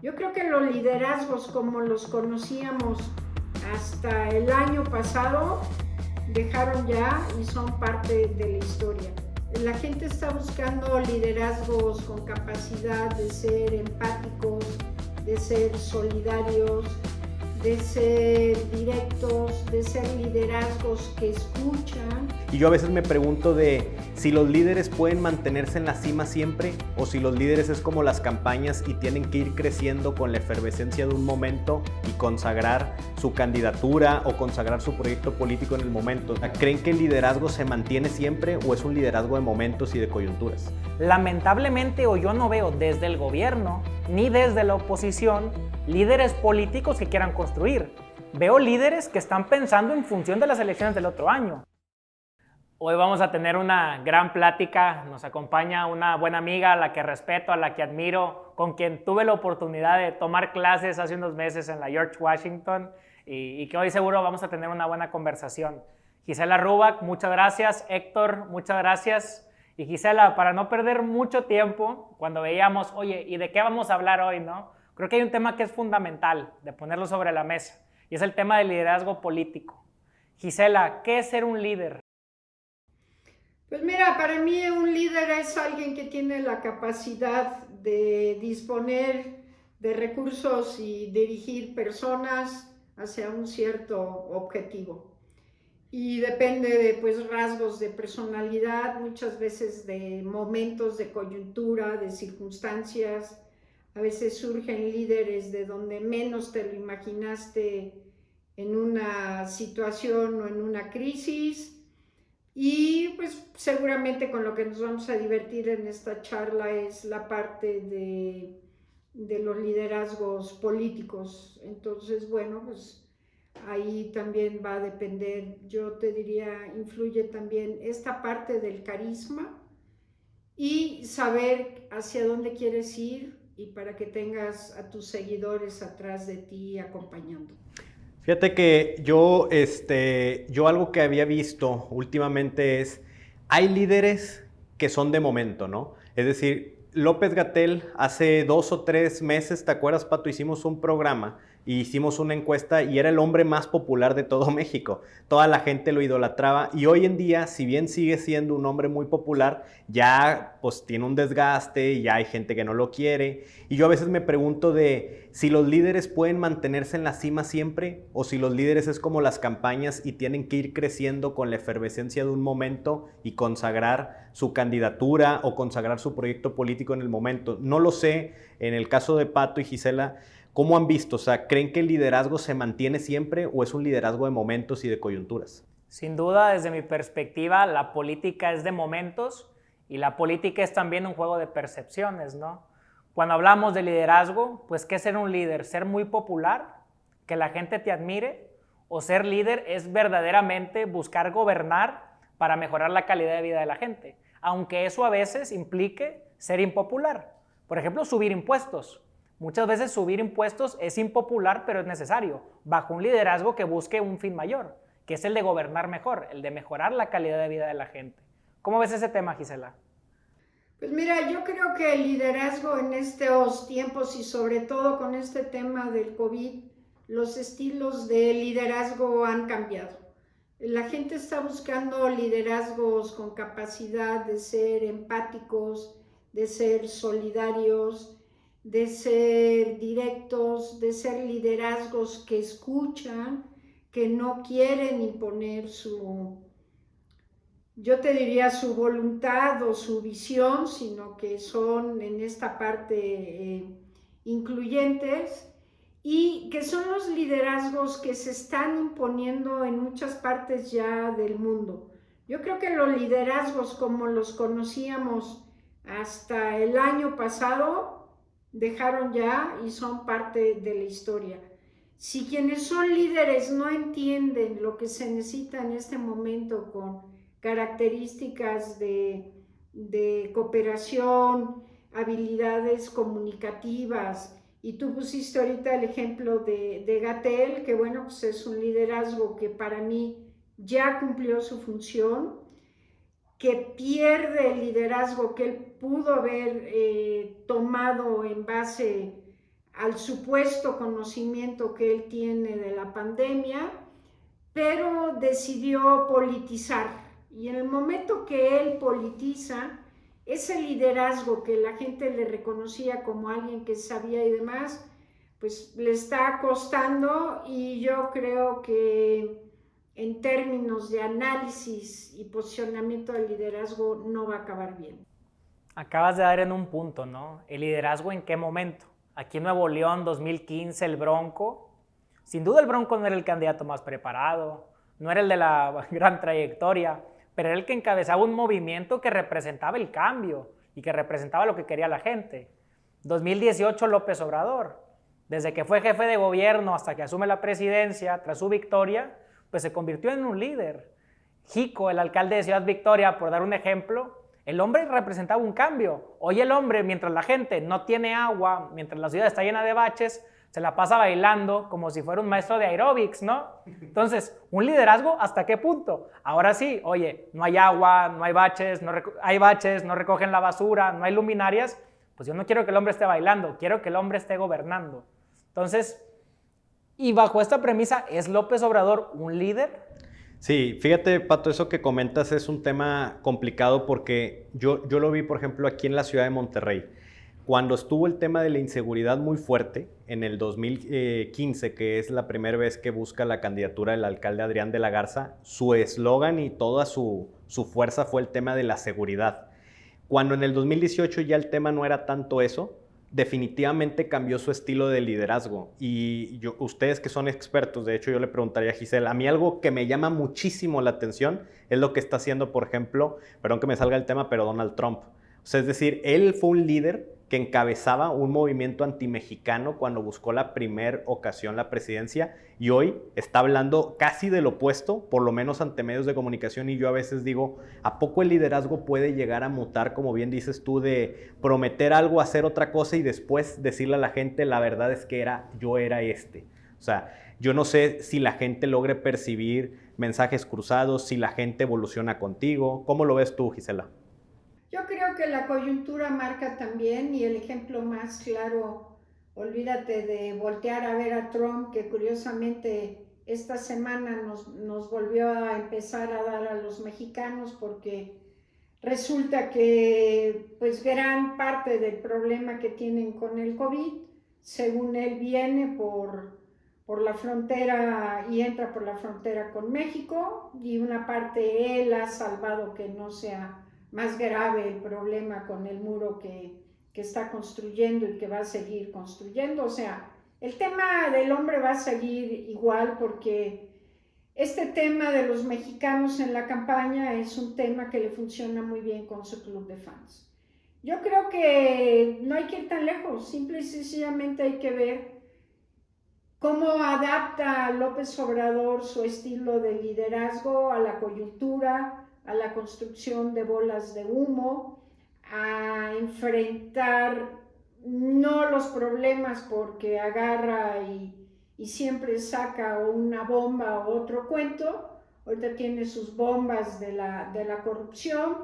Yo creo que los liderazgos como los conocíamos hasta el año pasado dejaron ya y son parte de la historia. La gente está buscando liderazgos con capacidad de ser empáticos, de ser solidarios, de ser directos, de ser liderazgos que escuchan. Y yo a veces me pregunto de si los líderes pueden mantenerse en la cima siempre o si los líderes es como las campañas y tienen que ir creciendo con la efervescencia de un momento y consagrar su candidatura o consagrar su proyecto político en el momento. ¿Creen que el liderazgo se mantiene siempre o es un liderazgo de momentos y de coyunturas? Lamentablemente, o yo no veo desde el gobierno ni desde la oposición líderes políticos que quieran construir. Veo líderes que están pensando en función de las elecciones del otro año. Hoy vamos a tener una gran plática. Nos acompaña una buena amiga a la que respeto, a la que admiro, con quien tuve la oportunidad de tomar clases hace unos meses en la George Washington y que hoy seguro vamos a tener una buena conversación. Gisela Rubach, muchas gracias. Héctor, muchas gracias. Y Gisela, para no perder mucho tiempo, cuando veíamos, oye, ¿y de qué vamos a hablar hoy, no? Creo que hay un tema que es fundamental de ponerlo sobre la mesa y es el tema del liderazgo político. Gisela, ¿qué es ser un líder? Pues mira, para mí un líder es alguien que tiene la capacidad de disponer de recursos y dirigir personas hacia un cierto objetivo. Y depende de pues rasgos de personalidad, muchas veces de momentos de coyuntura, de circunstancias. A veces surgen líderes de donde menos te lo imaginaste en una situación o en una crisis. Y pues seguramente con lo que nos vamos a divertir en esta charla es la parte de los liderazgos políticos. Entonces, bueno, pues ahí también va a depender, yo te diría, influye también esta parte del carisma y saber hacia dónde quieres ir y para que tengas a tus seguidores atrás de ti acompañando. Fíjate que yo algo que había visto últimamente es, hay líderes que son de momento, ¿no? Es decir, López-Gatell hace 2 o 3 meses, ¿te acuerdas, Pato? Hicimos un programa y hicimos una encuesta y era el hombre más popular de todo México. Toda la gente lo idolatraba y hoy en día, si bien sigue siendo un hombre muy popular, ya pues tiene un desgaste, ya hay gente que no lo quiere. Y yo a veces me pregunto de si los líderes pueden mantenerse en la cima siempre o si los líderes es como las campañas y tienen que ir creciendo con la efervescencia de un momento y consagrar su candidatura o consagrar su proyecto político en el momento. No lo sé, en el caso de Pato y Gisela, ¿cómo han visto? O sea, ¿creen que el liderazgo se mantiene siempre o es un liderazgo de momentos y de coyunturas? Sin duda, desde mi perspectiva, la política es de momentos y la política es también un juego de percepciones, ¿no? Cuando hablamos de liderazgo, pues ¿qué es ser un líder? ¿Ser muy popular? ¿Que la gente te admire? ¿O ser líder es verdaderamente buscar gobernar para mejorar la calidad de vida de la gente? Aunque eso a veces implique ser impopular. Por ejemplo, subir impuestos. Muchas veces subir impuestos es impopular, pero es necesario, bajo un liderazgo que busque un fin mayor, que es el de gobernar mejor, el de mejorar la calidad de vida de la gente. ¿Cómo ves ese tema, Gisela? Pues mira, yo creo que el liderazgo en estos tiempos y sobre todo con este tema del COVID, los estilos de liderazgo han cambiado. La gente está buscando liderazgos con capacidad de ser empáticos, de ser solidarios, de ser directos, de ser liderazgos que escuchan, que no quieren imponer yo te diría su voluntad o su visión, sino que son en esta parte incluyentes y que son los liderazgos que se están imponiendo en muchas partes ya del mundo. Yo creo que los liderazgos como los conocíamos hasta el año pasado dejaron ya y son parte de la historia. Si quienes son líderes no entienden lo que se necesita en este momento con características de cooperación, habilidades comunicativas, y tú pusiste ahorita el ejemplo de Gatell, que bueno, pues es un liderazgo que para mí ya cumplió su función, que pierde el liderazgo que él pudo haber tomado en base al supuesto conocimiento que él tiene de la pandemia, pero decidió politizar. Y en el momento que él politiza, ese liderazgo que la gente le reconocía como alguien que sabía y demás, pues le está costando, y yo creo que en términos de análisis y posicionamiento del liderazgo no va a acabar bien. Acabas de dar en un punto, ¿no? ¿El liderazgo en qué momento? Aquí en Nuevo León, 2015, el Bronco. Sin duda el Bronco no era el candidato más preparado, no era el de la gran trayectoria, pero era el que encabezaba un movimiento que representaba el cambio y que representaba lo que quería la gente. 2018, López Obrador. Desde que fue jefe de gobierno hasta que asume la presidencia, tras su victoria, pues se convirtió en un líder. Jico, el alcalde de Ciudad Victoria, por dar un ejemplo, el hombre representaba un cambio. Hoy el hombre, mientras la gente no tiene agua, mientras la ciudad está llena de baches, se la pasa bailando como si fuera un maestro de aeróbics, ¿no? Entonces, ¿un liderazgo hasta qué punto? Ahora sí, oye, no hay agua, no hay baches, hay baches, no recogen la basura, no hay luminarias, pues yo no quiero que el hombre esté bailando, quiero que el hombre esté gobernando. Entonces, y bajo esta premisa, ¿es López Obrador un líder? Sí, fíjate, Pato, eso que comentas es un tema complicado porque yo lo vi, por ejemplo, aquí en la ciudad de Monterrey. Cuando estuvo el tema de la inseguridad muy fuerte, en el 2015, que es la primera vez que busca la candidatura del alcalde Adrián de la Garza, su eslogan y toda su fuerza fue el tema de la seguridad. Cuando en el 2018 ya el tema no era tanto eso, definitivamente cambió su estilo de liderazgo. Y ustedes que son expertos, de hecho yo le preguntaría a Gisela, a mí algo que me llama muchísimo la atención es lo que está haciendo, por ejemplo, perdón que me salga el tema, pero Donald Trump. O sea, es decir, él fue un líder que encabezaba un movimiento antimexicano cuando buscó la primera ocasión la presidencia, y hoy está hablando casi del opuesto, por lo menos ante medios de comunicación. Y yo a veces digo, ¿a poco el liderazgo puede llegar a mutar, como bien dices tú, de prometer algo, hacer otra cosa y después decirle a la gente, la verdad es que yo era este? O sea, yo no sé si la gente logre percibir mensajes cruzados, si la gente evoluciona contigo. ¿Cómo lo ves tú, Gisela? Yo creo que la coyuntura marca también, y el ejemplo más claro, olvídate de voltear a ver a Trump, que curiosamente esta semana nos volvió a empezar a dar a los mexicanos, porque resulta que pues gran parte del problema que tienen con el COVID, según él, viene por la frontera y entra por la frontera con México, y una parte él ha salvado que no sea más grave el problema con el muro que está construyendo y que va a seguir construyendo. O sea, el tema del hombre va a seguir igual, porque este tema de los mexicanos en la campaña es un tema que le funciona muy bien con su club de fans. Yo creo que no hay que ir tan lejos, simple y sencillamente hay que ver cómo adapta López Obrador su estilo de liderazgo a la coyuntura, a la construcción de bolas de humo, a enfrentar no los problemas porque agarra y siempre saca una bomba o otro cuento. Ahorita tiene sus bombas de la corrupción,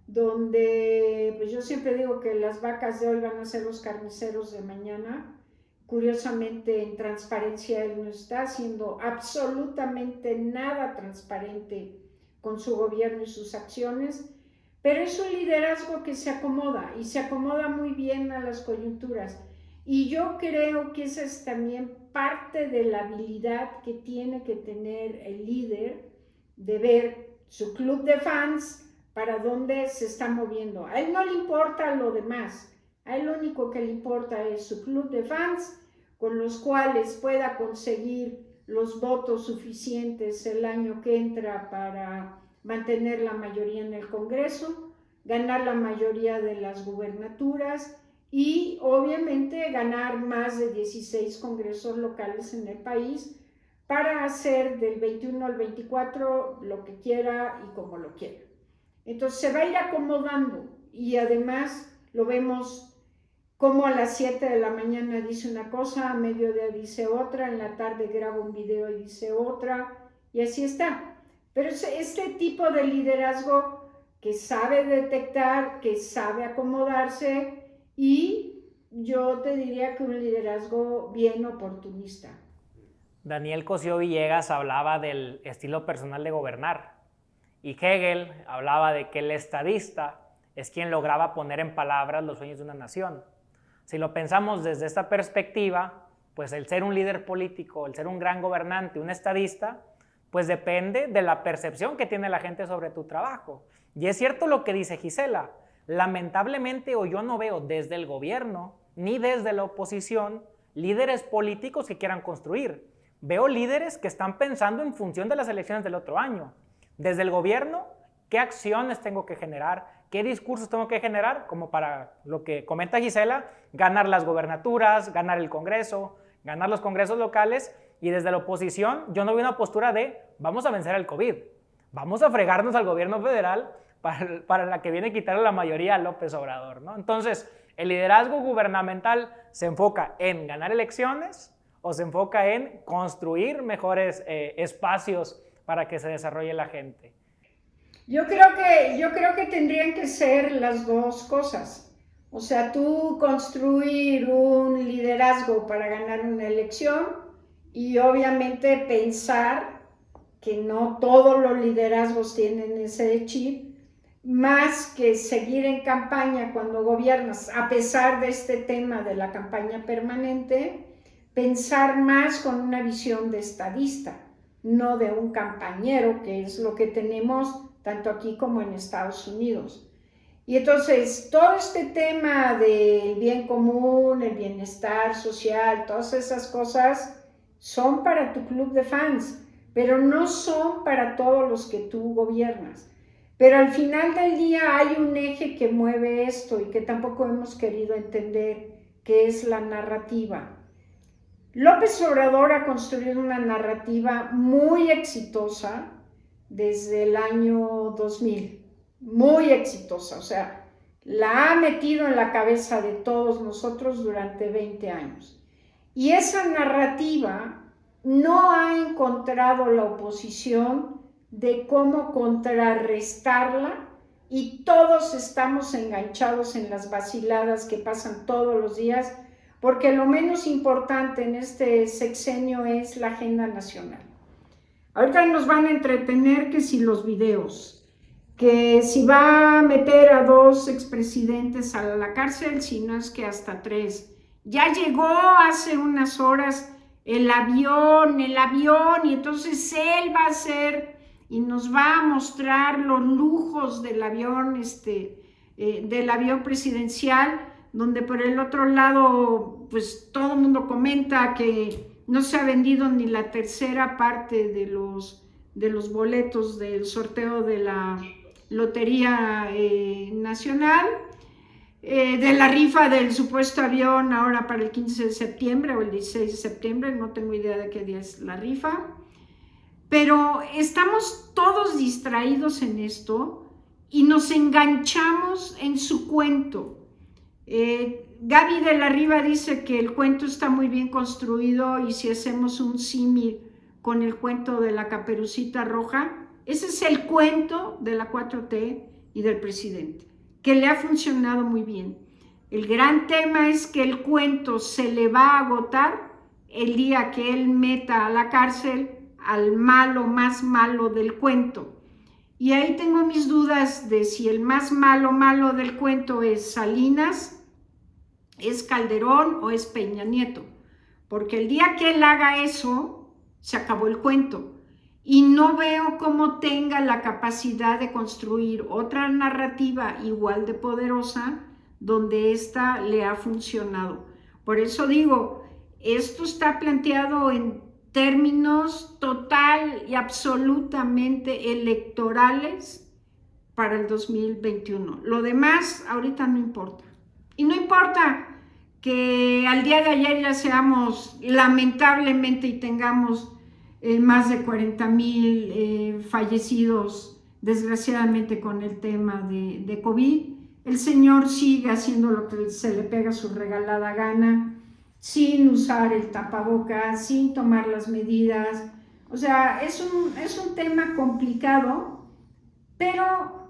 donde pues yo siempre digo que las vacas de hoy van a ser los carniceros de mañana. Curiosamente, en transparencia él no está haciendo absolutamente nada transparente con su gobierno y sus acciones, pero es un liderazgo que se acomoda, y se acomoda muy bien a las coyunturas. Y yo creo que esa es también parte de la habilidad que tiene que tener el líder, de ver su club de fans para dónde se está moviendo. A él no le importa lo demás, a él lo único que le importa es su club de fans, con los cuales pueda conseguir los votos suficientes el año que entra para mantener la mayoría en el Congreso, ganar la mayoría de las gubernaturas y obviamente ganar más de 16 congresos locales en el país, para hacer del 21 al 24 lo que quiera y como lo quiera. Entonces se va a ir acomodando, y además lo vemos como a las 7 de la mañana dice una cosa, a mediodía dice otra, en la tarde graba un video y dice otra, y así está. Pero es este tipo de liderazgo que sabe detectar, que sabe acomodarse, y yo te diría que un liderazgo bien oportunista. Daniel Cosío Villegas hablaba del estilo personal de gobernar y Hegel hablaba de que el estadista es quien lograba poner en palabras los sueños de una nación. Si lo pensamos desde esta perspectiva, pues el ser un líder político, el ser un gran gobernante, un estadista, pues depende de la percepción que tiene la gente sobre tu trabajo. Y es cierto lo que dice Gisela, lamentablemente yo no veo desde el gobierno ni desde la oposición líderes políticos que quieran construir. Veo líderes que están pensando en función de las elecciones del otro año. Desde el gobierno, ¿qué acciones tengo que generar? ¿Qué discursos tengo que generar? Como para lo que comenta Gisela, ganar las gobernaturas, ganar el Congreso, ganar los congresos locales. Y desde la oposición, yo no veo una postura de vamos a vencer al COVID, vamos a fregarnos al gobierno federal para la que viene a quitarle la mayoría a López Obrador, ¿no? Entonces, el liderazgo gubernamental se enfoca en ganar elecciones o se enfoca en construir mejores espacios para que se desarrolle la gente. Yo creo que tendrían que ser las dos cosas. O sea, tú construir un liderazgo para ganar una elección y obviamente pensar que no todos los liderazgos tienen ese chip, más que seguir en campaña cuando gobiernas, a pesar de este tema de la campaña permanente, pensar más con una visión de estadista, no de un campañero, que es lo que tenemos tanto aquí como en Estados Unidos. Y entonces, todo este tema del bien común, el bienestar social, todas esas cosas son para tu club de fans, pero no son para todos los que tú gobiernas. Pero al final del día hay un eje que mueve esto y que tampoco hemos querido entender, que es la narrativa. López Obrador ha construido una narrativa muy exitosa desde el año 2000, muy exitosa, o sea, la ha metido en la cabeza de todos nosotros durante 20 años. Y esa narrativa no ha encontrado la oposición de cómo contrarrestarla y todos estamos enganchados en las vaciladas que pasan todos los días, porque lo menos importante en este sexenio es la agenda nacional. Ahorita nos van a entretener que si los videos, que si va a meter a 2 expresidentes a la cárcel, si no es que hasta 3. Ya llegó hace unas horas el avión, y entonces él va a hacer y nos va a mostrar los lujos del avión presidencial, donde por el otro lado, pues todo el mundo comenta que no se ha vendido ni la tercera parte de los boletos del sorteo de la Lotería Nacional, de la rifa del supuesto avión ahora para el 15 de septiembre o el 16 de septiembre, no tengo idea de qué día es la rifa, pero estamos todos distraídos en esto y nos enganchamos en su cuento. Gaby de la Riva dice que el cuento está muy bien construido y si hacemos un símil con el cuento de la Caperucita Roja, ese es el cuento de la 4T y del presidente, que le ha funcionado muy bien. El gran tema es que el cuento se le va a agotar el día que él meta a la cárcel al malo más malo del cuento. Y ahí tengo mis dudas de si el más malo del cuento es Salinas, es Calderón o es Peña Nieto. Porque el día que él haga eso, se acabó el cuento. Y no veo cómo tenga la capacidad de construir otra narrativa igual de poderosa donde esta le ha funcionado. Por eso digo, esto está planteado en términos total y absolutamente electorales para el 2021. Lo demás ahorita no importa. Y no importa que al día de ayer ya seamos, lamentablemente, y tengamos más de 40,000 fallecidos, desgraciadamente, con el tema de COVID. El señor sigue haciendo lo que se le pega a su regalada gana, sin usar el tapabocas, sin tomar las medidas. O sea, es un tema complicado, pero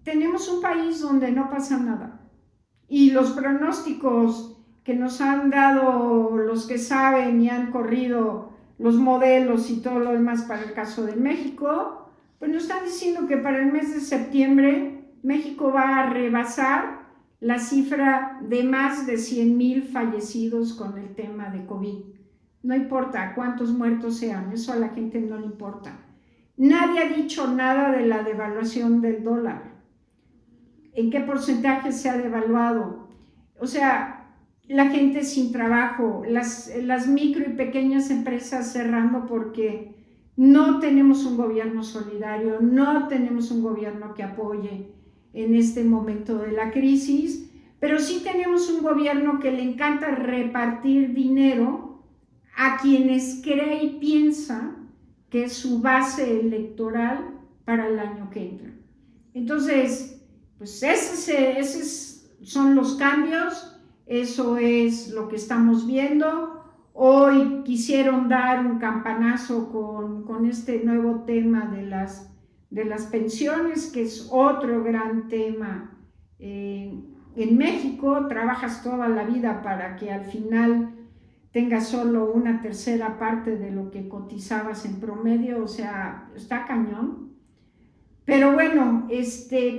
tenemos un país donde no pasa nada. Y los pronósticos que nos han dado los que saben y han corrido los modelos y todo lo demás para el caso de México, pues nos están diciendo que para el mes de septiembre México va a rebasar la cifra de más de 100,000 fallecidos con el tema de COVID. No importa cuántos muertos sean, eso a la gente no le importa. Nadie ha dicho nada de la devaluación del dólar. ¿En qué porcentaje se ha devaluado? O sea, la gente sin trabajo, las micro y pequeñas empresas cerrando porque no tenemos un gobierno solidario, no tenemos un gobierno que apoye en este momento de la crisis, pero sí tenemos un gobierno que le encanta repartir dinero a quienes cree y piensa que es su base electoral para el año que entra. Entonces, pues esos son los cambios, eso es lo que estamos viendo. Hoy quisieron dar un campanazo con este nuevo tema de las pensiones, que es otro gran tema. En México trabajas toda la vida para que al final tengas solo una tercera parte de lo que cotizabas en promedio, o sea, está cañón. Pero bueno,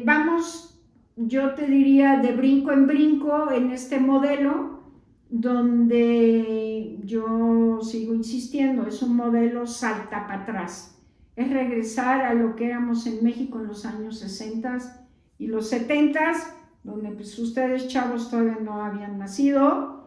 vamos, yo te diría, de brinco en brinco en este modelo, donde yo sigo insistiendo, es un modelo salta para atrás. Es regresar a lo que éramos en México en los años 60 y los 70, donde pues ustedes chavos todavía no habían nacido,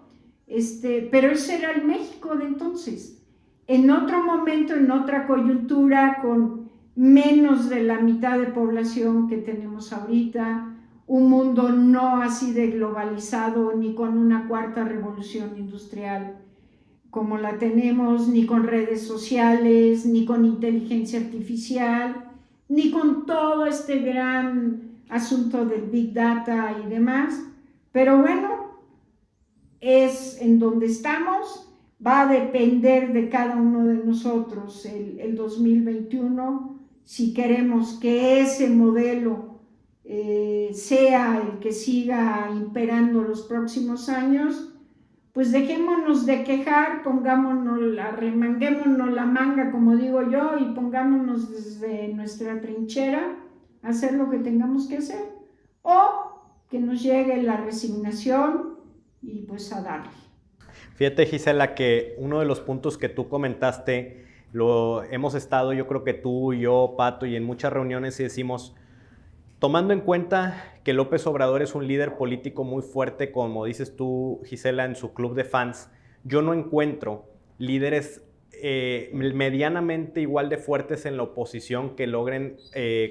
pero ese era el México de entonces. En otro momento, en otra coyuntura, con menos de la mitad de población que tenemos ahorita, un mundo no así de globalizado, ni con una cuarta revolución industrial como la tenemos, ni con redes sociales, ni con inteligencia artificial, ni con todo este gran asunto del Big Data y demás. Pero bueno, es en donde estamos, va a depender de cada uno de nosotros el 2021, si queremos que ese modelo sea el que siga imperando los próximos años, pues dejémonos de quejar, remanguémonos la manga, como digo yo, y pongámonos desde nuestra trinchera a hacer lo que tengamos que hacer, o que nos llegue la resignación y pues a darle. Fíjate, Gisela, que uno de los puntos que tú comentaste, lo hemos estado, yo creo que tú, yo, Pato, y en muchas reuniones y decimos, tomando en cuenta que López Obrador es un líder político muy fuerte, como dices tú, Gisela, en su club de fans, yo no encuentro líderes medianamente igual de fuertes en la oposición que logren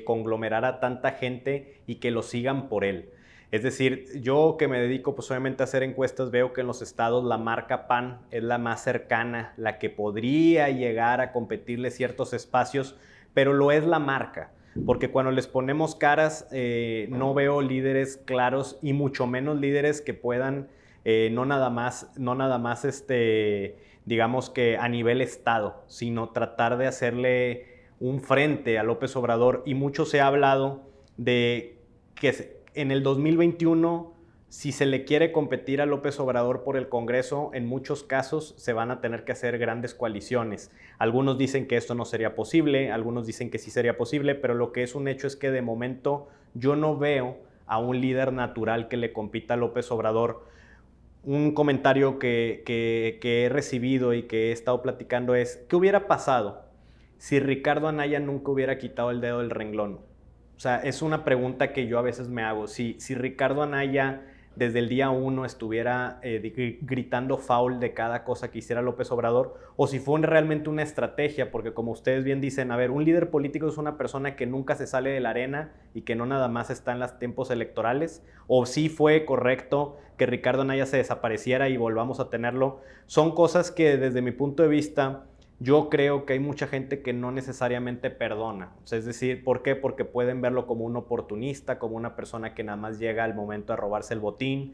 conglomerar a tanta gente y que lo sigan por él. Es decir, yo que me dedico pues obviamente a hacer encuestas, veo que en los estados la marca PAN es la más cercana, la que podría llegar a competirle ciertos espacios, pero lo es la marca. Porque cuando les ponemos caras, no veo líderes claros y mucho menos líderes que puedan, no nada más digamos que a nivel estado, sino tratar de hacerle un frente a López Obrador. Y mucho se ha hablado de que en el 2021, si se le quiere competir a López Obrador por el Congreso, en muchos casos se van a tener que hacer grandes coaliciones. Algunos dicen que esto no sería posible, algunos dicen que sí sería posible, pero lo que es un hecho es que de momento yo no veo a un líder natural que le compita a López Obrador. Un comentario que he recibido y que he estado platicando es, ¿qué hubiera pasado si Ricardo Anaya nunca hubiera quitado el dedo del renglón? O sea, es una pregunta que yo a veces me hago. Si Ricardo Anaya desde el día 1 estuviera gritando foul de cada cosa que hiciera López Obrador, o si fue realmente una estrategia, porque como ustedes bien dicen, a ver, un líder político es una persona que nunca se sale de la arena y que no nada más está en los tiempos electorales, o si fue correcto que Ricardo Anaya se desapareciera y volvamos a tenerlo. Son cosas que desde mi punto de vista yo creo que hay mucha gente que no necesariamente perdona. O sea, es decir, ¿por qué? Porque pueden verlo como un oportunista, como una persona que nada más llega al momento de robarse el botín.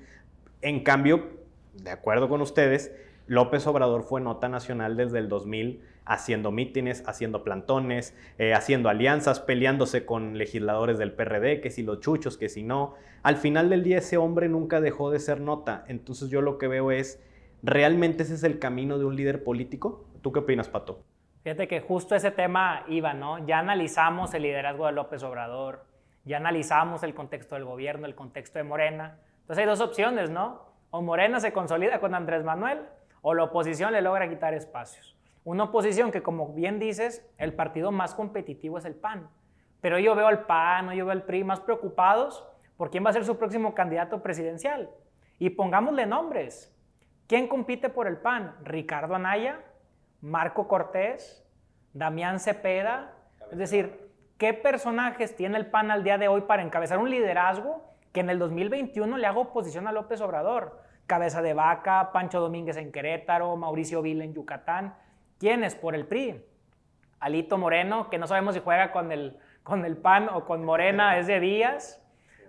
En cambio, de acuerdo con ustedes, López Obrador fue nota nacional desde el 2000, haciendo mítines, haciendo plantones, haciendo alianzas, peleándose con legisladores del PRD, que si los chuchos, que si no. Al final del día ese hombre nunca dejó de ser nota. Entonces yo lo que veo es, ¿realmente ese es el camino de un líder político? ¿Tú qué opinas, Pato? Fíjate que justo ese tema iba, ¿no? Ya analizamos el liderazgo de López Obrador, ya analizamos el contexto del gobierno, el contexto de Morena. Entonces hay dos opciones, ¿no? O Morena se consolida con Andrés Manuel o la oposición le logra quitar espacios. Una oposición que, como bien dices, el partido más competitivo es el PAN. Pero yo veo al PAN o yo veo al PRI más preocupados por quién va a ser su próximo candidato presidencial. Y pongámosle nombres. ¿Quién compite por el PAN? Ricardo Anaya, Marco Cortés, Damián Cepeda. Es decir, ¿qué personajes tiene el PAN al día de hoy para encabezar un liderazgo que en el 2021 le haga oposición a López Obrador? Cabeza de Vaca, Pancho Domínguez en Querétaro, Mauricio Vila en Yucatán. ¿Quiénes? Por el PRI. Alito Moreno, que no sabemos si juega con el PAN o con Morena, es de Díaz.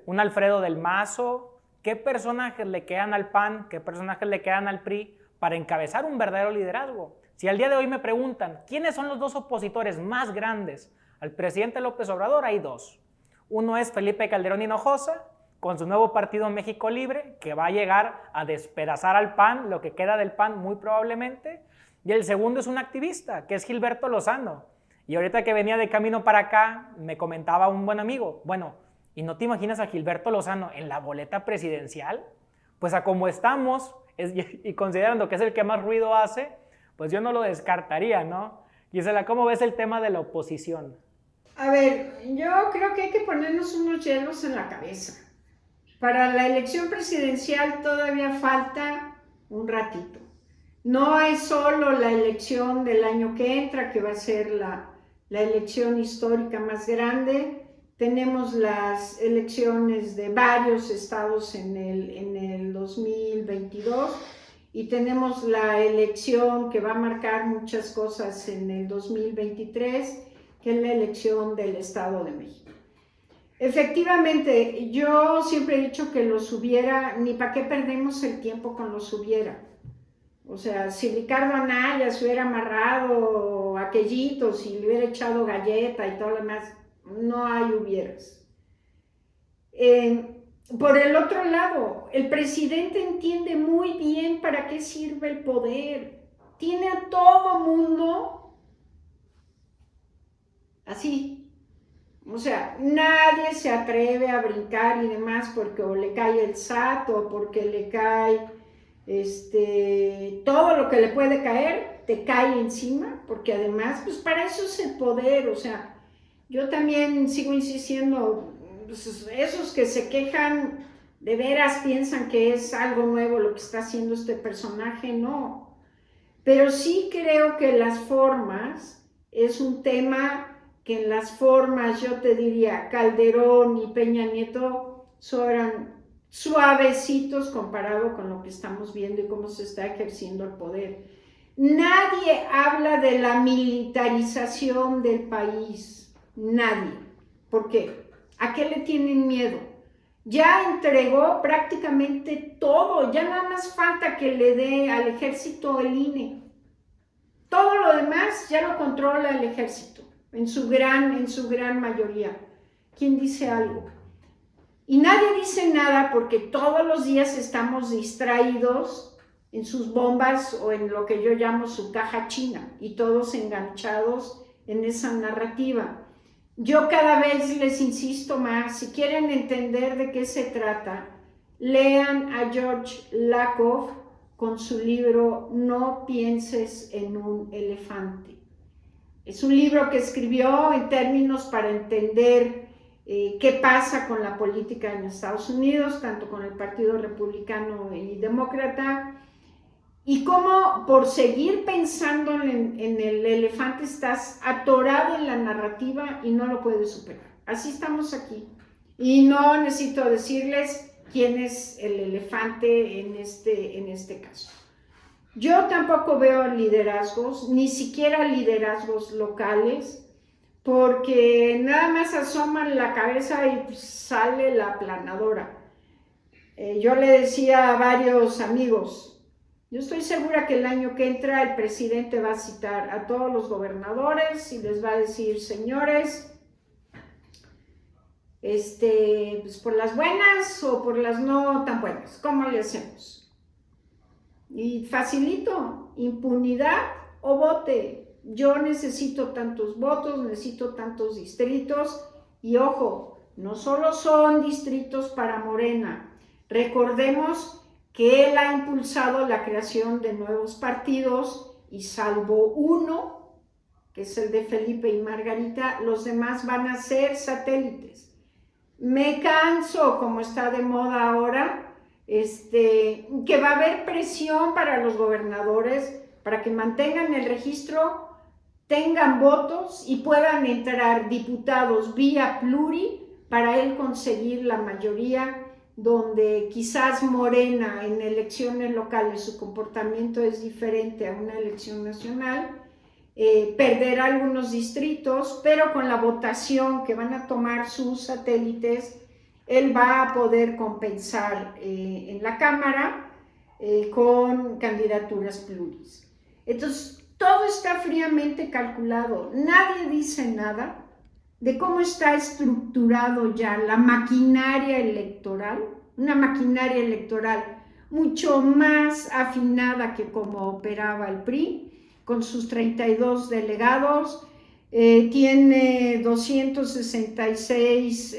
Un Alfredo del Mazo. ¿Qué personajes le quedan al PAN? ¿Qué personajes le quedan al PRI para encabezar un verdadero liderazgo? Si al día de hoy me preguntan, ¿quiénes son los dos opositores más grandes al presidente López Obrador? Hay dos. Uno es Felipe Calderón Hinojosa, con su nuevo partido México Libre, que va a llegar a despedazar al PAN, lo que queda del PAN muy probablemente. Y el segundo es un activista, que es Gilberto Lozano. Y ahorita que venía de camino para acá, me comentaba un buen amigo, bueno, ¿y no te imaginas a Gilberto Lozano en la boleta presidencial? Pues a como estamos, y considerando que es el que más ruido hace, pues yo no lo descartaría, ¿no? Gisela, ¿cómo ves el tema de la oposición? A ver, yo creo que hay que ponernos unos hielos en la cabeza. Para la elección presidencial todavía falta un ratito. No es solo la elección del año que entra, que va a ser la elección histórica más grande. Tenemos las elecciones de varios estados en el 2022 y tenemos la elección que va a marcar muchas cosas en el 2023, que es la elección del Estado de México. Efectivamente, yo siempre he dicho que los hubiera, ni para qué perdemos el tiempo con los hubiera. O sea, si Ricardo Anaya se hubiera amarrado aquellitos y le hubiera echado galleta y todo lo demás, no hay hubieras. Por el otro lado, el presidente entiende muy bien para qué sirve el poder. Tiene a todo mundo así. O sea, nadie se atreve a brincar y demás porque o le cae el SAT o porque le cae todo lo que le puede caer, te cae encima, porque además, pues para eso es el poder. O sea, yo también sigo insistiendo, pues, esos que se quejan de veras piensan que es algo nuevo lo que está haciendo este personaje, no. Pero sí creo que las formas es un tema que en las formas, yo te diría, Calderón y Peña Nieto eran suavecitos comparado con lo que estamos viendo y cómo se está ejerciendo el poder. Nadie habla de la militarización del país, nadie. ¿Por qué? ¿A qué le tienen miedo? Ya entregó prácticamente todo, ya nada más falta que le dé al ejército el INE. Todo lo demás ya lo controla el ejército. En su gran mayoría. ¿Quién dice algo? Y nadie dice nada porque todos los días estamos distraídos en sus bombas o en lo que yo llamo su caja china y todos enganchados en esa narrativa. Yo cada vez les insisto más, si quieren entender de qué se trata, lean a George Lakoff con su libro No pienses en un elefante. Es un libro que escribió en términos para entender qué pasa con la política en Estados Unidos, tanto con el Partido Republicano y Demócrata, y cómo por seguir pensando en el elefante estás atorado en la narrativa y no lo puedes superar. Así estamos aquí. Y no necesito decirles quién es el elefante en este caso. Yo tampoco veo liderazgos, ni siquiera liderazgos locales, porque nada más asoman la cabeza y pues, sale la aplanadora. Yo le decía a varios amigos, Yo estoy segura que el año que entra el presidente va a citar a todos los gobernadores y les va a decir, señores, pues por las buenas o por las no tan buenas, ¿cómo le hacemos? Y facilito, impunidad o vote. Yo necesito tantos votos, necesito tantos distritos y ojo, no solo son distritos para Morena. Recordemos que él ha impulsado la creación de nuevos partidos y salvo uno, que es el de Felipe y Margarita, los demás van a ser satélites. Me canso, como está de moda ahora, que va a haber presión para los gobernadores para que mantengan el registro, tengan votos y puedan entrar diputados vía pluri para él conseguir la mayoría, donde quizás Morena en elecciones locales su comportamiento es diferente a una elección nacional, perderá algunos distritos, pero con la votación que van a tomar sus satélites, él va a poder compensar en la Cámara con candidaturas pluris. Entonces, todo está fríamente calculado, nadie dice nada de cómo está estructurado ya la maquinaria electoral, una maquinaria electoral mucho más afinada que como operaba el PRI, con sus 32 delegados, tiene 266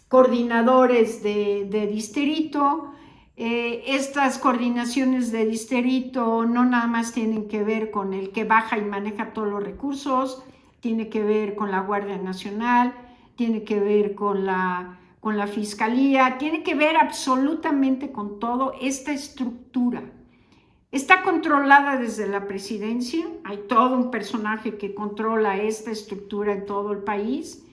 coordinadores de distrito. Estas coordinaciones de distrito no nada más tienen que ver con el que baja y maneja todos los recursos, tiene que ver con la Guardia Nacional, tiene que ver con la Fiscalía, tiene que ver absolutamente con todo. Esta estructura está controlada desde la presidencia, hay todo un personaje que controla esta estructura en todo el país.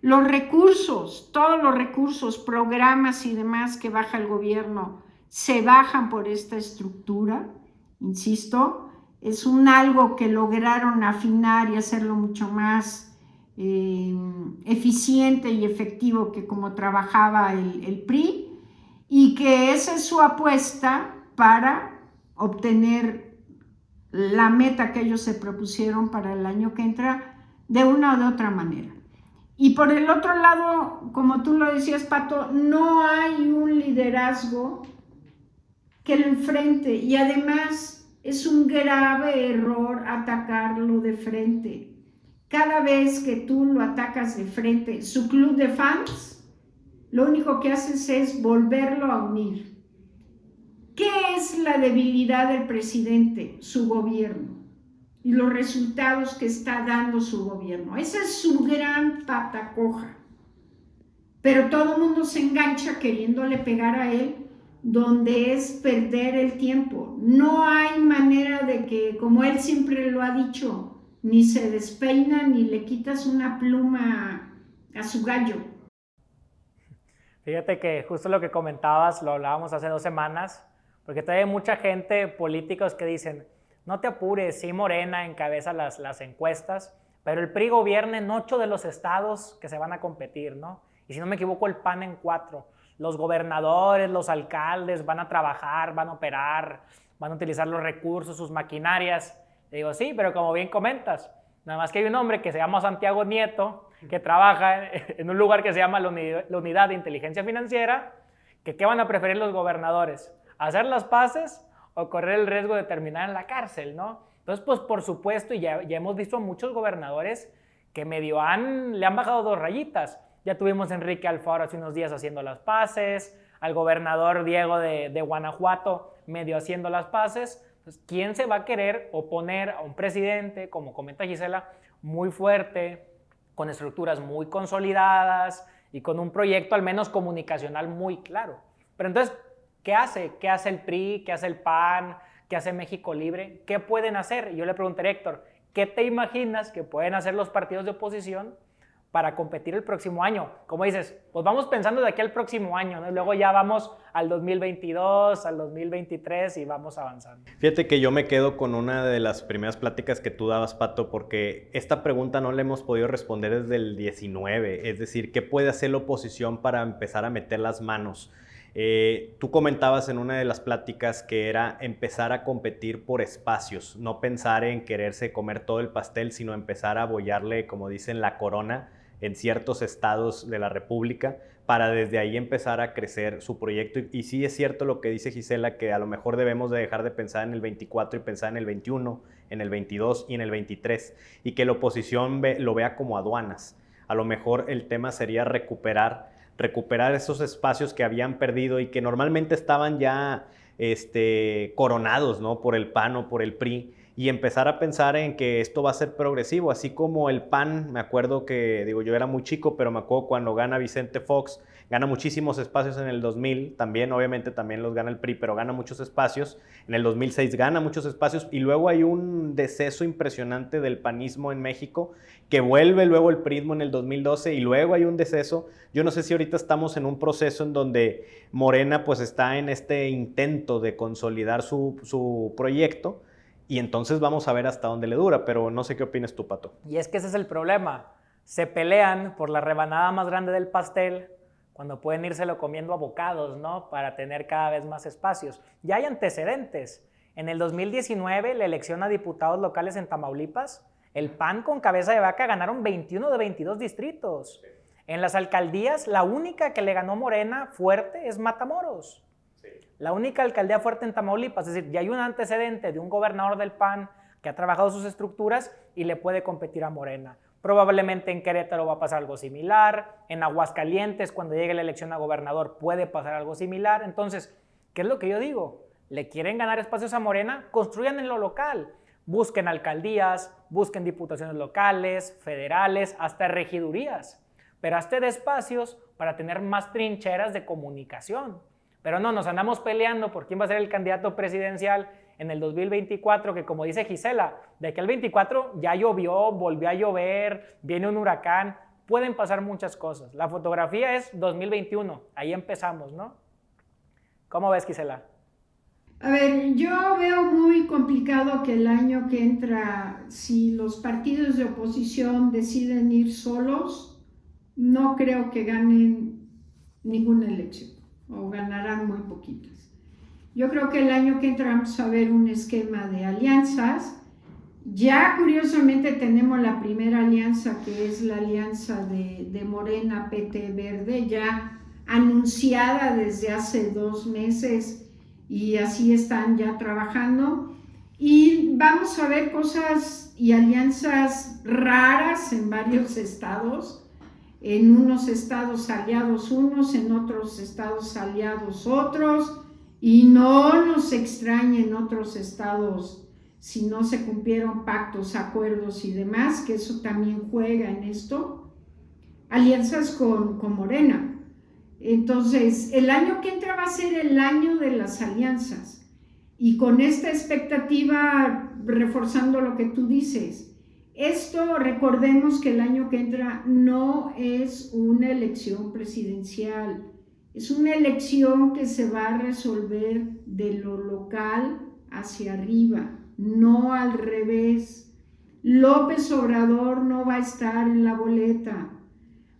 Los recursos, todos los recursos, programas y demás que baja el gobierno se bajan por esta estructura, insisto, es algo que lograron afinar y hacerlo mucho más eficiente y efectivo que como trabajaba el PRI, y que esa es su apuesta para obtener la meta que ellos se propusieron para el año que entra de una o de otra manera. Y por el otro lado, como tú lo decías, Pato, no hay un liderazgo que lo enfrente, y además es un grave error atacarlo de frente. Cada vez que tú lo atacas de frente, su club de fans, lo único que haces es volverlo a unir. ¿Qué es la debilidad del presidente? Su gobierno y los resultados que está dando su gobierno. Esa es su gran pata coja. Pero todo el mundo se engancha queriéndole pegar a él, donde es perder el tiempo. No hay manera de que, como él siempre lo ha dicho, ni se despeina ni le quitas una pluma a su gallo. Fíjate que justo lo que comentabas, lo hablábamos hace 2 semanas, porque todavía hay mucha gente, políticos que dicen, no te apures, sí Morena encabeza las encuestas, pero el PRI gobierna en 8 de los estados que se van a competir, ¿no? Y si no me equivoco, el PAN en 4. Los gobernadores, los alcaldes van a trabajar, van a operar, van a utilizar los recursos, sus maquinarias. Le digo, sí, pero como bien comentas, nada más que hay un hombre que se llama Santiago Nieto, que trabaja en un lugar que se llama la Unidad de Inteligencia Financiera, que ¿qué van a preferir los gobernadores? ¿Hacer las paces o correr el riesgo de terminar en la cárcel, no? Entonces, pues por supuesto, y ya hemos visto a muchos gobernadores que medio le han bajado 2 rayitas. Ya tuvimos a Enrique Alfaro hace unos días haciendo las paces, al gobernador Diego de Guanajuato medio haciendo las paces. Entonces, ¿quién se va a querer oponer a un presidente, como comenta Gisela, muy fuerte, con estructuras muy consolidadas y con un proyecto al menos comunicacional muy claro? Pero entonces, ¿qué hace? ¿Qué hace el PRI? ¿Qué hace el PAN? ¿Qué hace México Libre? ¿Qué pueden hacer? Y yo le pregunté a Héctor, ¿qué te imaginas que pueden hacer los partidos de oposición para competir el próximo año? Como dices, pues vamos pensando de aquí al próximo año, ¿no? Luego ya vamos al 2022, al 2023 y vamos avanzando. Fíjate que yo me quedo con una de las primeras pláticas que tú dabas, Pato, porque esta pregunta no la hemos podido responder desde el 19, es decir, ¿qué puede hacer la oposición para empezar a meter las manos? Tú comentabas en una de las pláticas que era empezar a competir por espacios, no pensar en quererse comer todo el pastel, sino empezar a bollarle, como dicen, la corona en ciertos estados de la República para desde ahí empezar a crecer su proyecto. Y sí es cierto lo que dice Gisela, que a lo mejor debemos de dejar de pensar en el 24 y pensar en el 21, en el 22 y en el 23, y que la oposición lo vea como aduanas. A lo mejor el tema sería recuperar esos espacios que habían perdido y que normalmente estaban ya coronados, ¿no? Por el PAN o por el PRI, y empezar a pensar en que esto va a ser progresivo, así como el PAN. Me acuerdo que, digo, yo era muy chico, pero me acuerdo cuando gana Vicente Fox, gana muchísimos espacios en el 2000, también obviamente también los gana el PRI, pero gana muchos espacios, en el 2006 gana muchos espacios, y luego hay un deceso impresionante del panismo en México, que vuelve luego el prismo en el 2012, y luego hay un deceso. Yo no sé si ahorita estamos en un proceso en donde Morena pues está en este intento de consolidar su proyecto, y entonces vamos a ver hasta dónde le dura, pero no sé qué opinas tú, Pato. Y es que ese es el problema. Se pelean por la rebanada más grande del pastel cuando pueden írselo comiendo a bocados, ¿no? Para tener cada vez más espacios. Ya hay antecedentes. En el 2019, la elección a diputados locales en Tamaulipas, el PAN con cabeza de vaca ganaron 21 de 22 distritos. En las alcaldías, la única que le ganó Morena fuerte es Matamoros. La única alcaldía fuerte en Tamaulipas. Es decir, ya hay un antecedente de un gobernador del PAN que ha trabajado sus estructuras y le puede competir a Morena. Probablemente en Querétaro va a pasar algo similar. En Aguascalientes, cuando llegue la elección a gobernador, puede pasar algo similar. Entonces, ¿qué es lo que yo digo? ¿Le quieren ganar espacios a Morena? Construyan en lo local. Busquen alcaldías, busquen diputaciones locales, federales, hasta regidurías. Pero hazte de espacios para tener más trincheras de comunicación. Pero no, nos andamos peleando por quién va a ser el candidato presidencial en el 2024, que como dice Gisela, de aquí al 24 ya llovió, volvió a llover, viene un huracán, pueden pasar muchas cosas. La fotografía es 2021, ahí empezamos, ¿no? ¿Cómo ves, Gisela? A ver, yo veo muy complicado que el año que entra, si los partidos de oposición deciden ir solos, no creo que ganen ninguna elección, o ganarán muy poquitas. Yo creo que el año que entra vamos a ver un esquema de alianzas. Ya curiosamente tenemos la primera alianza, que es la alianza de Morena, PT, Verde, ya anunciada desde hace 2 meses, y así están ya trabajando. Y vamos a ver cosas y alianzas raras en varios estados. En unos estados aliados unos, en otros estados aliados otros, y no nos extrañe en otros estados si no se cumplieron pactos, acuerdos y demás, que eso también juega en esto. Alianzas con Morena. Entonces, el año que entra va a ser el año de las alianzas, y con esta expectativa, reforzando lo que tú dices, esto, recordemos que el año que entra no es una elección presidencial, es una elección que se va a resolver de lo local hacia arriba, no al revés. López Obrador no va a estar en la boleta,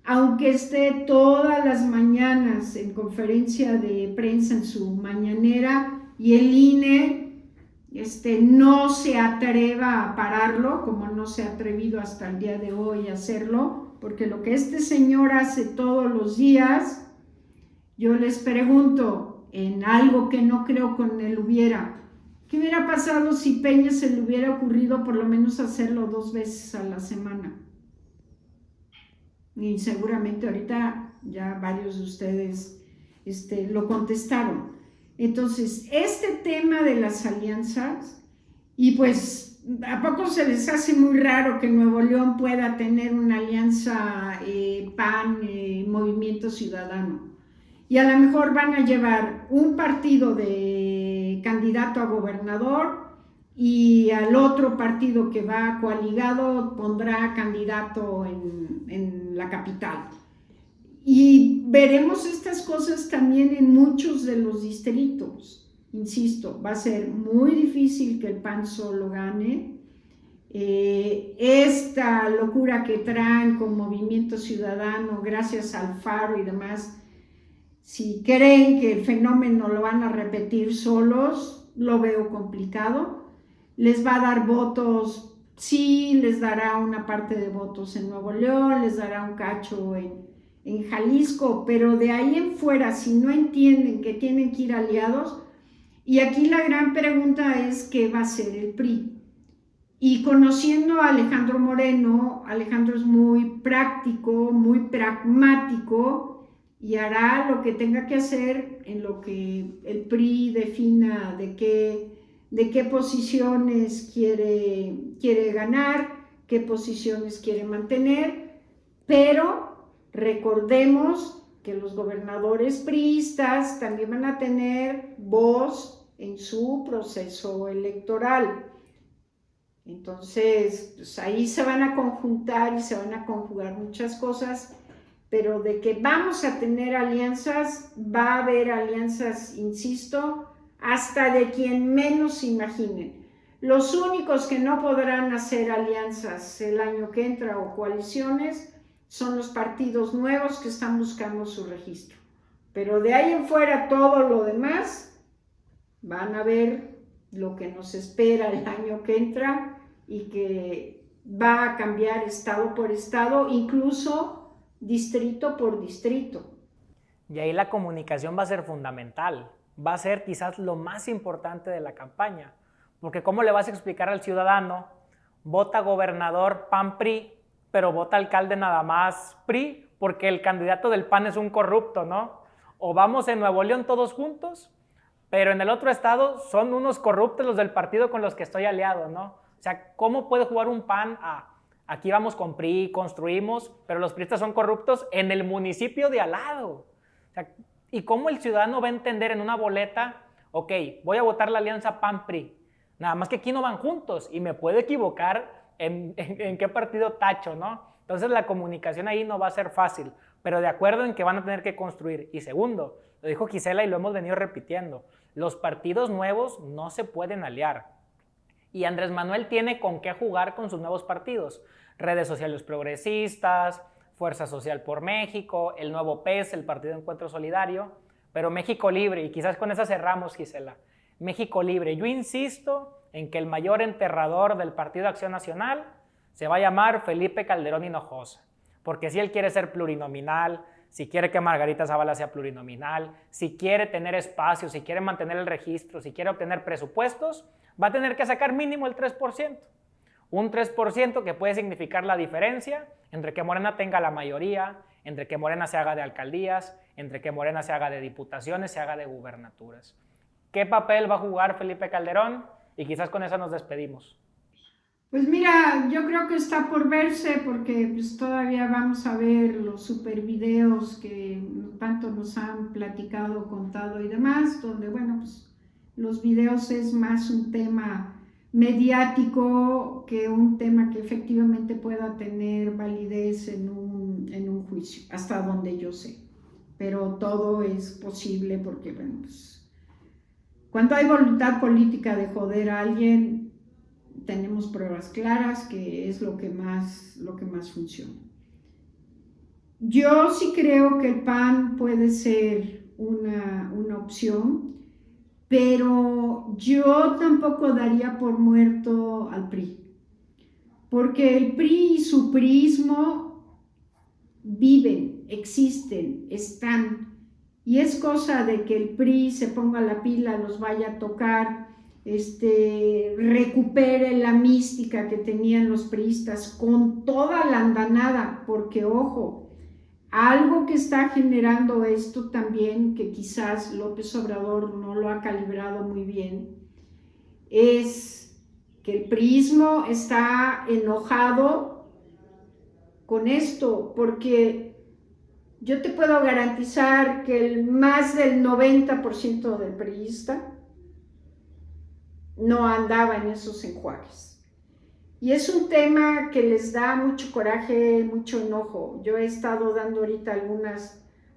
aunque esté todas las mañanas en conferencia de prensa en su mañanera, y el INE no se atreva a pararlo, como no se ha atrevido hasta el día de hoy a hacerlo, porque lo que este señor hace todos los días, yo les pregunto, en algo que no creo con él hubiera, ¿qué hubiera pasado si Peña se le hubiera ocurrido por lo menos hacerlo 2 veces a la semana? Y seguramente ahorita ya varios de ustedes lo contestaron. Entonces, este tema de las alianzas, y pues, ¿a poco se les hace muy raro que Nuevo León pueda tener una alianza PAN, Movimiento Ciudadano? Y a lo mejor van a llevar un partido de candidato a gobernador, y al otro partido que va coaligado pondrá candidato en la capital. Y veremos estas cosas también en muchos de los distritos. Insisto, va a ser muy difícil que el PAN solo gane. Esta locura que traen con Movimiento Ciudadano, gracias al Faro y demás, Si creen que el fenómeno lo van a repetir solos, lo veo complicado. Les va a dar votos, sí, les dará una parte de votos en Nuevo León, les dará un cacho en Jalisco, pero de ahí en fuera, si no entienden que tienen que ir aliados, y aquí la gran pregunta es ¿qué va a hacer el PRI? Y conociendo a Alejandro Moreno, Alejandro es muy práctico, muy pragmático y hará lo que tenga que hacer en lo que el PRI defina de qué posiciones quiere ganar, qué posiciones quiere mantener, pero recordemos que los gobernadores priistas también van a tener voz en su proceso electoral. Entonces, pues ahí se van a conjuntar y se van a conjugar muchas cosas, pero de que vamos a tener alianzas, va a haber alianzas, insisto, hasta de quien menos imaginen. Los únicos que no podrán hacer alianzas el año que entra o coaliciones son los partidos nuevos que están buscando su registro. Pero de ahí en fuera todo lo demás van a ver lo que nos espera el año que entra y que va a cambiar estado por estado, incluso distrito por distrito. Y ahí la comunicación va a ser fundamental, va a ser quizás lo más importante de la campaña, porque ¿cómo le vas a explicar al ciudadano, vota gobernador PAN-PRI, pero vota alcalde nada más PRI, porque el candidato del PAN es un corrupto, ¿no? O vamos en Nuevo León todos juntos, pero en el otro estado son unos corruptos los del partido con los que estoy aliado, ¿no? O sea, ¿cómo puede jugar un PAN a aquí vamos con PRI, construimos, pero los priistas son corruptos en el municipio de al lado? O sea, ¿y cómo el ciudadano va a entender en una boleta, ok, voy a votar la alianza PAN-PRI, nada más que aquí no van juntos y me puedo equivocar en qué partido tacho, ¿no? Entonces la comunicación ahí no va a ser fácil, pero de acuerdo en que van a tener que construir. Y segundo, lo dijo Gisela y lo hemos venido repitiendo, los partidos nuevos no se pueden aliar. Y Andrés Manuel tiene con qué jugar con sus nuevos partidos. Redes sociales progresistas, Fuerza Social por México, el nuevo PES, el Partido Encuentro Solidario, pero México Libre, y quizás con esa cerramos, Gisela. México Libre, yo insisto en que el mayor enterrador del Partido Acción Nacional se va a llamar Felipe Calderón Hinojosa, porque si él quiere ser plurinominal, si quiere que Margarita Zavala sea plurinominal, si quiere tener espacio, si quiere mantener el registro, si quiere obtener presupuestos, va a tener que sacar mínimo el 3%. Un 3% que puede significar la diferencia entre que Morena tenga la mayoría, entre que Morena se haga de alcaldías, entre que Morena se haga de diputaciones, se haga de gubernaturas. ¿Qué papel va a jugar Felipe Calderón? Y quizás con eso nos despedimos. Pues mira, yo creo que está por verse porque pues, todavía vamos a ver los super videos que tanto nos han platicado, contado y demás, donde bueno, pues los videos es más un tema mediático que un tema que efectivamente pueda tener validez en un juicio, hasta donde yo sé. Pero todo es posible porque, bueno, pues, cuando hay voluntad política de joder a alguien, tenemos pruebas claras que es lo que más funciona. Yo sí creo que el PAN puede ser una opción, pero yo tampoco daría por muerto al PRI, porque el PRI y su priismo viven, existen, están, y es cosa de que el PRI se ponga la pila, los vaya a tocar, recupere la mística que tenían los priistas con toda la andanada, porque ojo, algo que está generando esto también, que quizás López Obrador no lo ha calibrado muy bien, es que el priismo está enojado con esto, porque yo te puedo garantizar que más del 90% del priista no andaba en esos enjuagues. Y es un tema que les da mucho coraje, mucho enojo. Yo he estado dando ahorita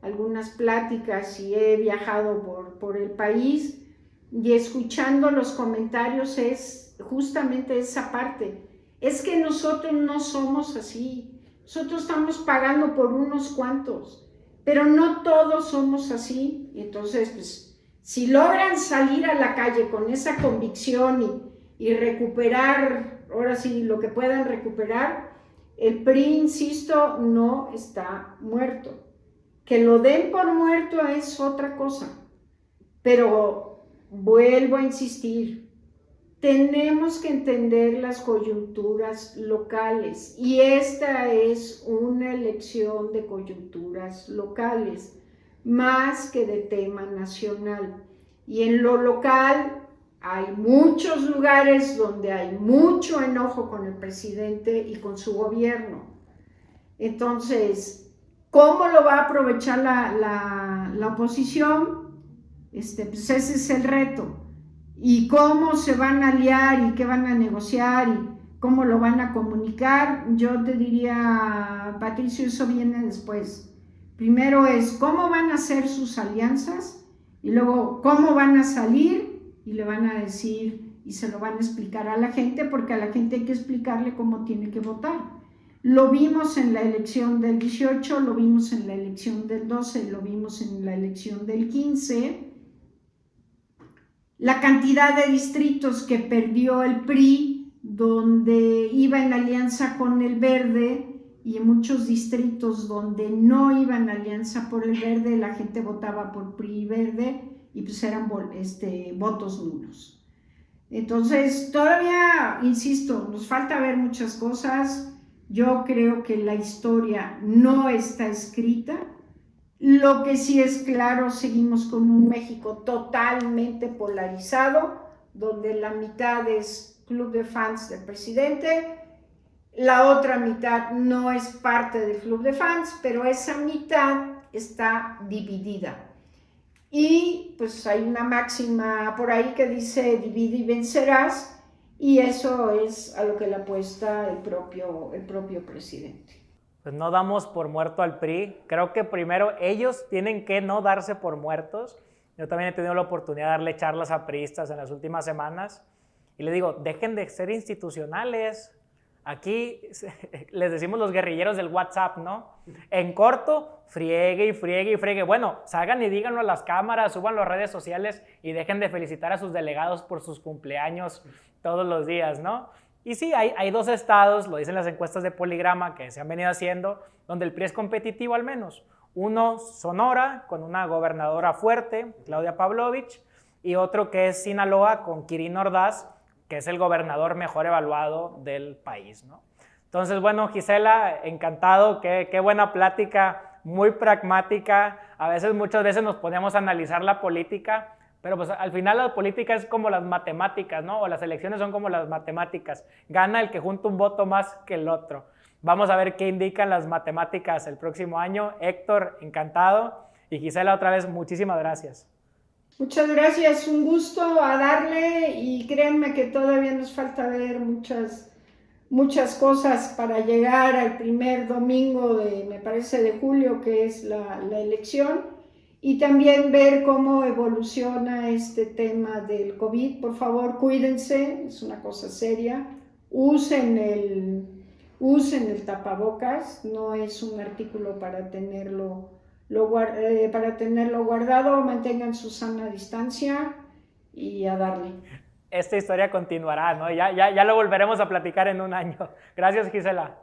algunas pláticas y he viajado por el país y escuchando los comentarios es justamente esa parte. Es que nosotros no somos así. Nosotros estamos pagando por unos cuantos. pero no todos somos así. Entonces, pues, si logran salir a la calle con esa convicción y recuperar, ahora sí, lo que puedan recuperar, el PRI, insisto, no está muerto. Que lo den por muerto es otra cosa, pero vuelvo a insistir, tenemos que entender las coyunturas locales y esta es una elección de coyunturas locales, más que de tema nacional. Y en lo local hay muchos lugares donde hay mucho enojo con el presidente y con su gobierno. Entonces, ¿cómo lo va a aprovechar la oposición? Pues ese es el reto. Y cómo se van a aliar y qué van a negociar y cómo lo van a comunicar, yo te diría, Patricio, eso viene después. Primero es cómo van a hacer sus alianzas y luego cómo van a salir y le van a decir y se lo van a explicar a la gente, porque a la gente hay que explicarle cómo tiene que votar. Lo vimos en la elección del 18, lo vimos en la elección del 12, lo vimos en la elección del 15. La cantidad de distritos que perdió el PRI, donde iba en alianza con el Verde, y en muchos distritos donde no iba en alianza por el Verde, la gente votaba por PRI y Verde, y pues eran votos nulos. Entonces, todavía, insisto, nos falta ver muchas cosas. Yo creo que la historia no está escrita. Lo que sí es claro, seguimos con un México totalmente polarizado, donde la mitad es club de fans del presidente, la otra mitad no es parte del club de fans, pero esa mitad está dividida. Y pues hay una máxima por ahí que dice divide y vencerás, y eso es a lo que le apuesta el propio presidente. Pues no damos por muerto al PRI. Creo que primero ellos tienen que no darse por muertos. Yo también he tenido la oportunidad de darle charlas a priistas en las últimas semanas y les digo, dejen de ser institucionales. Aquí les decimos los guerrilleros del WhatsApp, ¿no? En corto, friegue y friegue y friegue. Bueno, salgan y díganlo a las cámaras, suban a las redes sociales y dejen de felicitar a sus delegados por sus cumpleaños todos los días, ¿no? Y sí, hay dos estados, lo dicen las encuestas de Poligrama que se han venido haciendo, donde el PRI es competitivo al menos. Uno, Sonora, con una gobernadora fuerte, Claudia Pavlovich, y otro que es Sinaloa, con Quirino Ordaz, que es el gobernador mejor evaluado del país, ¿no? Entonces, bueno, Gisela, encantado, qué buena plática, muy pragmática. Muchas veces nos ponemos a analizar la política, pero pues al final la política es como las matemáticas, ¿no? O las elecciones son como las matemáticas. Gana el que junta un voto más que el otro. Vamos a ver qué indican las matemáticas el próximo año. Héctor, encantado. Y Gisela, otra vez, muchísimas gracias. Muchas gracias, un gusto a darle y créanme que todavía nos falta ver muchas cosas para llegar al primer domingo me parece, de julio, que es la elección, y también ver cómo evoluciona este tema del COVID. Por favor, cuídense, es una cosa seria, usen el tapabocas, no es un artículo para tenerlo guardado, mantengan su sana distancia y a darle. Esta historia continuará, ¿no? Ya lo volveremos a platicar en un año. Gracias, Gisela.